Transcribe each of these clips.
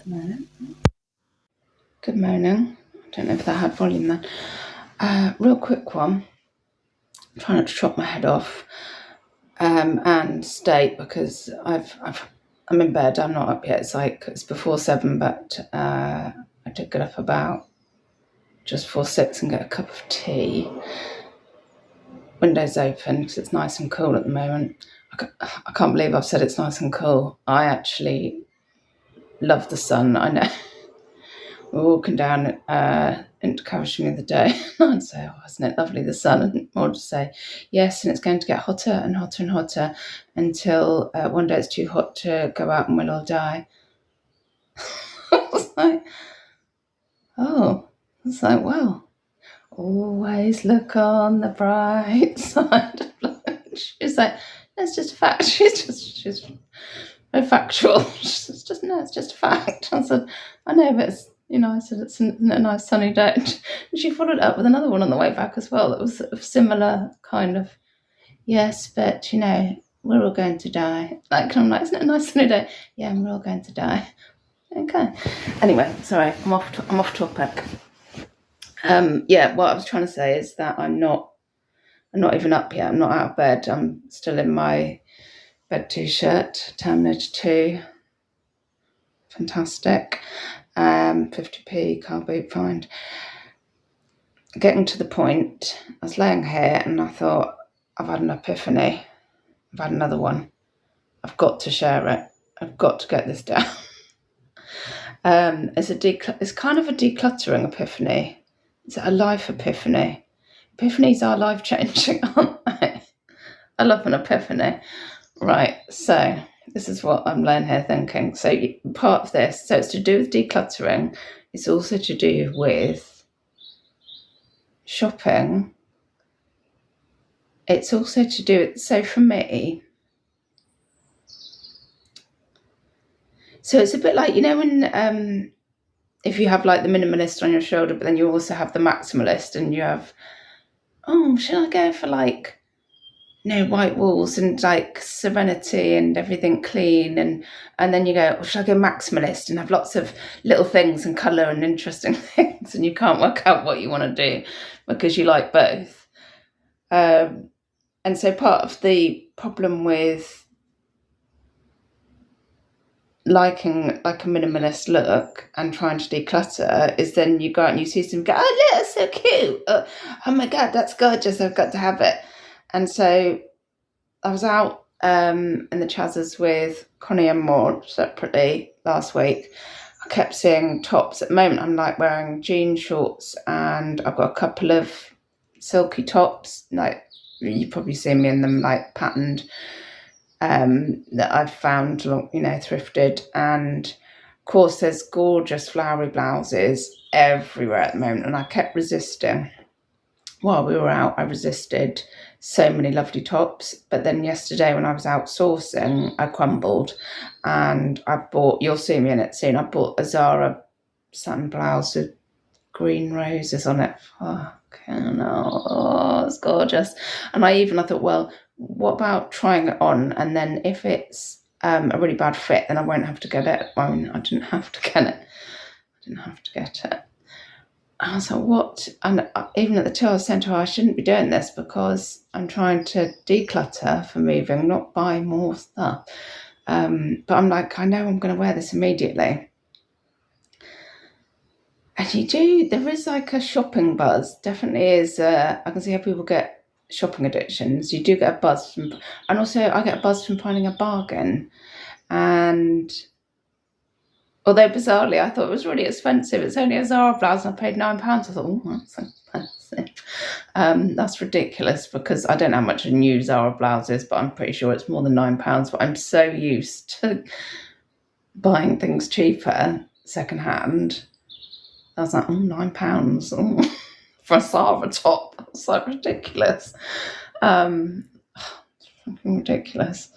morning. Good morning. I don't know if that had volume then. Real quick one. I'm trying not to chop my head off and stay because I'm in bed. I'm not up yet. It's before 7, but I did get up about just before 6 and get a cup of tea. Windows open because it's nice and cool at the moment. I can't believe I've said it's nice and cool. I actually love the sun. I know. We were walking down into Caversham the other day, and I'd say, "Oh, isn't it lovely, the sun?" And more to say, "Yes, and it's going to get hotter and hotter and hotter until one day it's too hot to go out and we'll all die." I was like, "Oh," I was like, "Well, always look on the bright side of life." She's like, "That's just a fact." She's very factual. It's just a fact. I said, "I know, but it's." I said, it's a nice sunny day. And she followed it up with another one on the way back as well. That was a similar kind of, yes, but, we're all going to die. I'm like, isn't it a nice sunny day? Yeah, and we're all going to die. Okay. Anyway, sorry, I'm off topic. What I was trying to say is that I'm not even up yet. I'm not out of bed. I'm still in my bed t-shirt, Terminator 2. Fantastic. 50p car boot find. Getting to the point, I was laying here and I thought, I've had an epiphany. I've had another one. I've got to share it. I've got to get this down. It's kind of a decluttering epiphany. It's a life epiphany. Epiphanies are life-changing, aren't they? I love an epiphany. Right, so this is what I'm laying here thinking. So part of this, so it's to do with decluttering. It's also to do with shopping. It's also to do with, so for me, so it's a bit like, when if you have like the minimalist on your shoulder, but then you also have the maximalist and you have, should I go for like, white walls and like serenity and everything clean, and then you go, should I go maximalist and have lots of little things and colour and interesting things, and you can't work out what you want to do because you like both. And so part of the problem with liking like a minimalist look and trying to declutter is then you go out and you see some, go, oh look, that's so cute, oh my god, that's gorgeous, I've got to have it. And so I was out in the Chazzers with Connie and Maud separately last week. I kept seeing tops. At the moment I'm like wearing jean shorts and I've got a couple of silky tops, like you've probably seen me in them, like patterned, that I've found, thrifted. And of course there's gorgeous flowery blouses everywhere at the moment, and I kept resisting. While we were out, I resisted so many lovely tops, but then yesterday when I was out sourcing, I crumbled, and I bought, you'll see me in it soon, I bought a Zara satin blouse with green roses on it. Fucking hell, it's gorgeous. And I thought, well, what about trying it on, and then if it's a really bad fit, then I won't have to get it. I didn't have to get it. I was like, what? And even at the till, I was saying to her, I shouldn't be doing this because I'm trying to declutter for moving, not buy more stuff. But I'm like, I know I'm going to wear this immediately. And there is like a shopping buzz. Definitely is. I can see how people get shopping addictions. You do get a buzz from, and also I get a buzz from finding a bargain. And although bizarrely, I thought it was really expensive. It's only a Zara blouse and I paid £9. I thought, oh, that's expensive. That's ridiculous because I don't know how much a new Zara blouse is, but I'm pretty sure it's more than £9. But I'm so used to buying things cheaper, secondhand. I was like, £9 for a Zara top. That's like ridiculous. It's fucking ridiculous.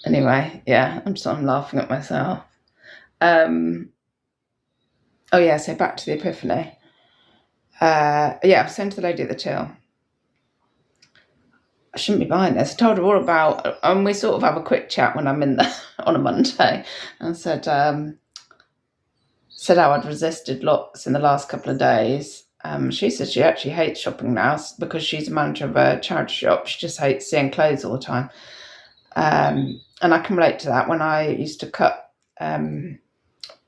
Anyway, yeah, I'm laughing at myself. So back to the epiphany. I was saying to the lady at the till, I shouldn't be buying this. I told her all about, and we sort of have a quick chat when I'm in there on a Monday, and said how I'd resisted lots in the last couple of days. She said she actually hates shopping now because she's a manager of a charity shop. She just hates seeing clothes all the time. And I can relate to that. When I used to cut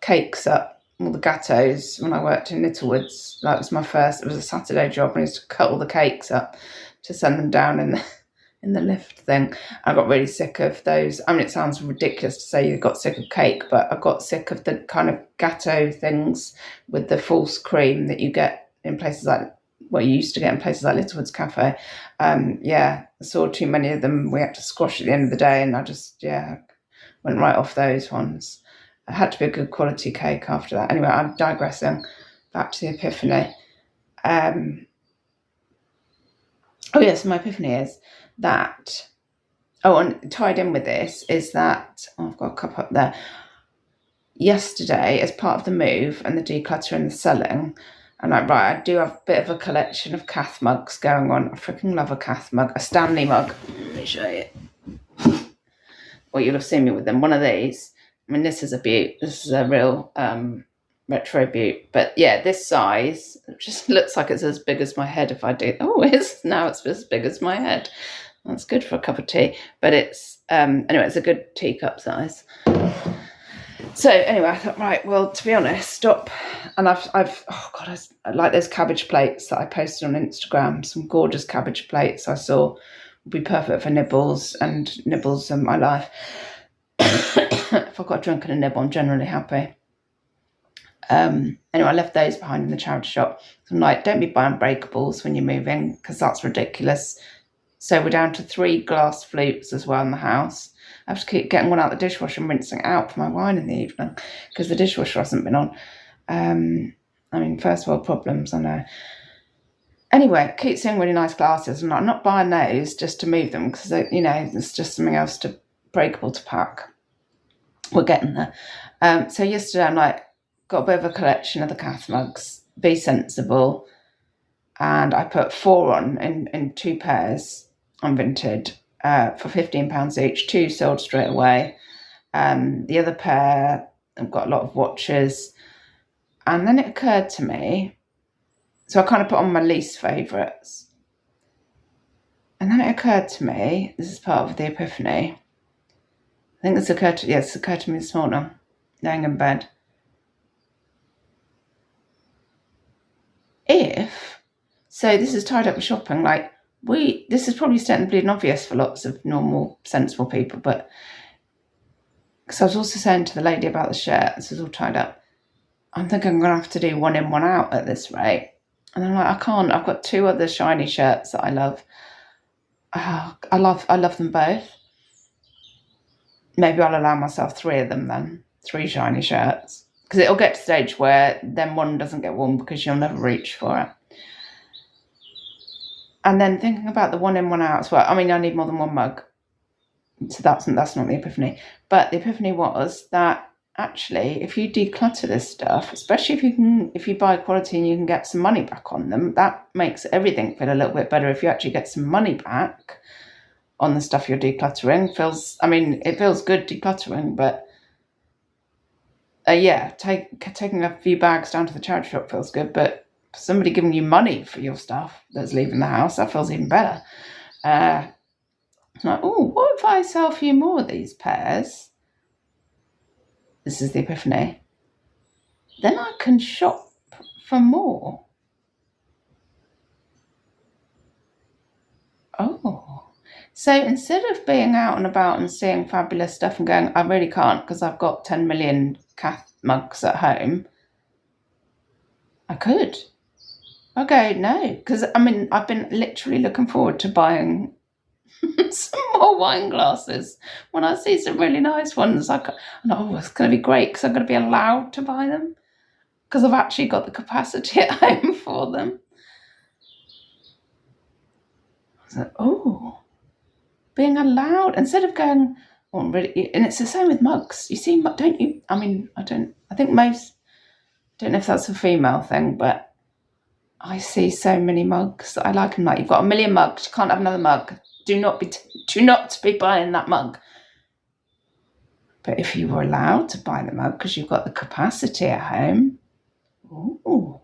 cakes up, all the gâteaux, when I worked in Littlewoods, that was it was a Saturday job, and I used to cut all the cakes up to send them down in the lift thing. I got really sick of those. I mean, it sounds ridiculous to say you got sick of cake, but I got sick of the kind of gâteau things with the false cream that you get in places like, well, you used to get in places like Littlewoods Cafe. I saw too many of them. We had to squash at the end of the day, and I just, went right off those ones. It had to be a good quality cake after that. Anyway, I'm digressing. Back to the Epiphany. My Epiphany is that, and tied in with this is that, I've got a cup up there. Yesterday, as part of the move and the decluttering and the selling, and I do have a bit of a collection of Cath mugs going on. I freaking love a Cath mug, a Stanley mug. Let me show you. Well, you'll have seen me with them. One of these. I mean, this is a beaut. This is a real retro beaut. But yeah, this size, it just looks like it's as big as my head if I do. Oh, it's as big as my head. That's good for a cup of tea. But it's, anyway, it's a good teacup size. So anyway, I thought, right, well, to be honest, stop. And I like those cabbage plates that I posted on Instagram, some gorgeous cabbage plates I saw would be perfect for nibbles, and nibbles are my life. If I've got a drink and a nibble, I'm generally happy. Anyway, I left those behind in the charity shop. So I'm like, don't be buying breakables when you're moving, because that's ridiculous. So we're down to 3 glass flutes as well in the house. I have to keep getting one out of the dishwasher and rinsing it out for my wine in the evening because the dishwasher hasn't been on. First world problems, I know. Anyway, I keep seeing really nice glasses. I'm not buying those just to move them because, it's just something else breakable to pack. We're getting there. So yesterday I'm like, got a bit of a collection of the Cath mugs, be sensible. And I put 4 on in 2 pairs on Vinted. For £15 each, 2 sold straight away. The other pair, I've got a lot of watches. And then it occurred to me, so I kind of put on my least favourites. And then it occurred to me, this is part of the Epiphany. I think this occurred to me this morning, laying in bed. So this is tied up with shopping, like, this is probably stating the bleeding obvious for lots of normal, sensible people, but because I was also saying to the lady about the shirt, this is all tied up, I'm thinking I'm going to have to do 1 in, 1 out at this rate. And I'm like, I can't. I've got 2 other shiny shirts that I love. I love them both. Maybe I'll allow myself 3 of them then, 3 shiny shirts. Because it'll get to the stage where then one doesn't get worn because you'll never reach for it. And then thinking about the 1 in, 1 out as well. I mean, I need more than 1 mug. So that's not the Epiphany. But the Epiphany was that actually, if you declutter this stuff, especially if you buy quality and you can get some money back on them, that makes everything feel a little bit better. If you actually get some money back on the stuff you're decluttering, it feels good decluttering, but taking a few bags down to the charity shop feels good, but somebody giving you money for your stuff that's leaving the house, that feels even better. It's like, what if I sell a few more of these pairs? This is the Epiphany. Then I can shop for more. So instead of being out and about and seeing fabulous stuff and going, I really can't because I've got 10 million Cath mugs at home, I could. Okay, no, because I've been literally looking forward to buying some more wine glasses. When I see some really nice ones, it's going to be great because I'm going to be allowed to buy them because I've actually got the capacity at home for them. So, being allowed instead of going, really, and it's the same with mugs. You see, don't you? I don't know if that's a female thing, but I see so many mugs that I like them. Like, you've got 1 million mugs, you can't have another mug. do not be buying that mug. But if you were allowed to buy the mug because you've got the capacity at home, ooh.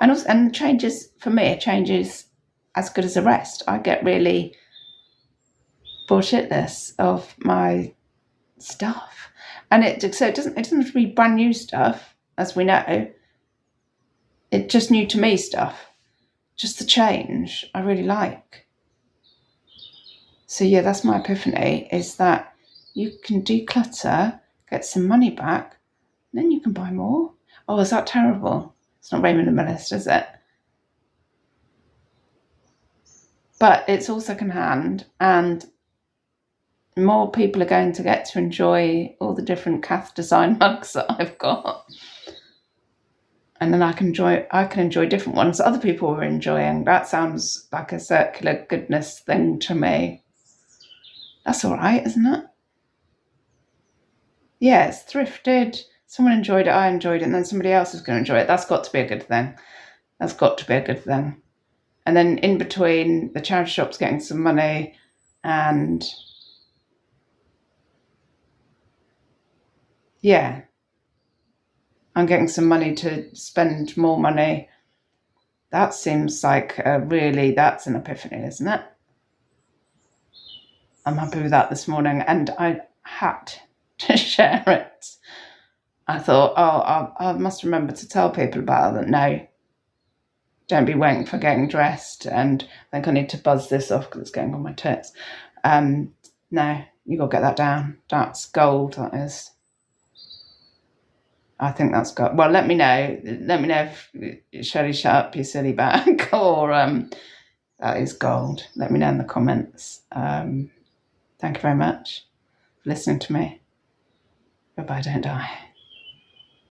And the changes, for me, a change is as good as a rest. I get really bullshitless of my stuff. And it doesn't have to be brand new stuff, as we know. It's just new to me stuff. Just the change I really like. So yeah, that's my epiphany, is that you can declutter, get some money back, and then you can buy more. Oh, is that terrible? It's not very minimalist, is it? But it's all secondhand, and more people are going to get to enjoy all the different Cath design mugs that I've got. And then I can enjoy different ones that other people are enjoying. That sounds like a circular goodness thing to me. That's all right, isn't it? Yeah, it's thrifted. Someone enjoyed it, I enjoyed it, and then somebody else is going to enjoy it. That's got to be a good thing. That's got to be a good thing. And then in between, the charity shop's getting some money, and yeah, I'm getting some money to spend more money. That seems like that's an epiphany, isn't it? I'm happy with that this morning, and I had to share it. I thought, I must remember to tell people about it. No, don't be waiting for getting dressed, and I think I need to buzz this off because it's getting on my tits. No, you got to get that down. That's gold, that is. I think that's gold. Well, let me know. Let me know if Shelley, shut up, you silly bag, or that is gold. Let me know in the comments. Thank you very much for listening to me. Goodbye, don't die.